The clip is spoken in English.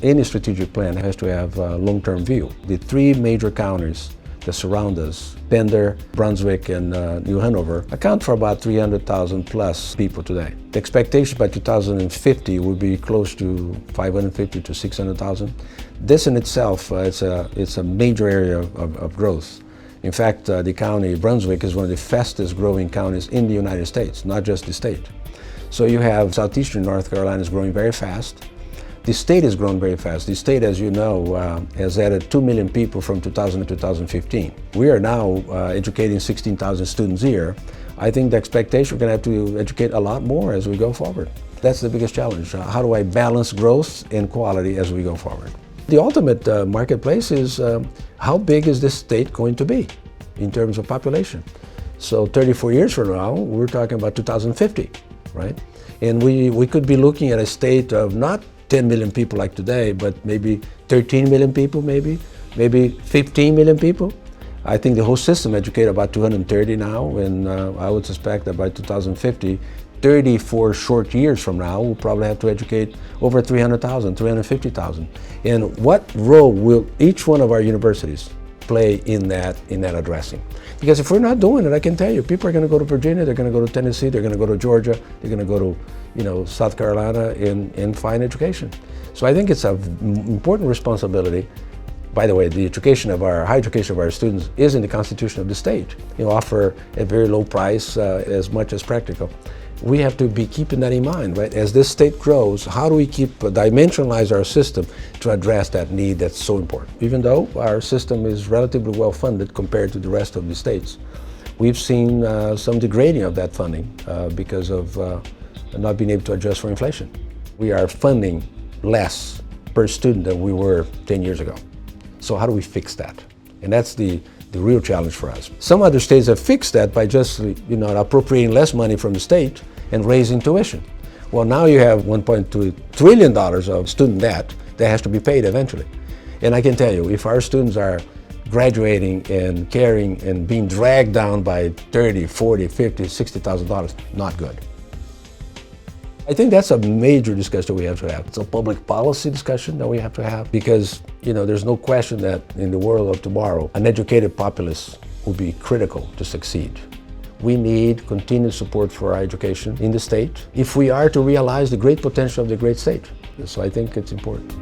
Any strategic plan has to have a long-term view. The three major counties that surround us, Pender, Brunswick, and New Hanover, account for about 300,000 plus people today. The expectation by 2050 will be close to 550 to 600,000. This in itself, it's a major area of growth. In fact, the county, Brunswick, is one of the fastest growing counties in the United States, not just the state. So you have Southeastern North Carolina is growing very fast. The state has grown very fast. The state, as you know, has added 2 million people from 2000 to 2015. We are now educating 16,000 students a year. I think the expectation we're going to have to educate a lot more as we go forward. That's the biggest challenge. How do I balance growth and quality as we go forward? The ultimate marketplace is how big is this state going to be in terms of population? So 34 years from now, we're talking about 2050, right? And we could be looking at a state of not 10 million people like today, but maybe 13 million people, maybe 15 million people. I think the whole system educates about 230 now, and I would suspect that by 2050, 34 short years from now, we'll probably have to educate over 300,000, 350,000. And what role will each one of our universities play in that addressing? Because if we're not doing it, I can tell you, people are going to go to Virginia, they're going to go to Tennessee, they're going to go to Georgia, they're going to go to South Carolina and find education. So I think it's an important responsibility. By the way, the high education of our students is in the Constitution of the state. Offer at very low price as much as practical. We have to be keeping that in mind, right? As this state grows, how do we dimensionalize our system to address that need that's so important? Even though our system is relatively well funded compared to the rest of the states, we've seen some degrading of that funding because of not being able to adjust for inflation. We are funding less per student than we were 10 years ago. So how do we fix that? And that's the real challenge for us. Some other states have fixed that by just appropriating less money from the state and raising tuition. Well, now you have $1.2 trillion of student debt that has to be paid eventually. And I can tell you, if our students are graduating and carrying and being dragged down by $30, $40, $50, $60,000, not good. I think that's a major discussion we have to have. It's a public policy discussion that we have to have because, there's no question that in the world of tomorrow, an educated populace will be critical to succeed. We need continued support for our education in the state if we are to realize the great potential of the great state. So I think it's important.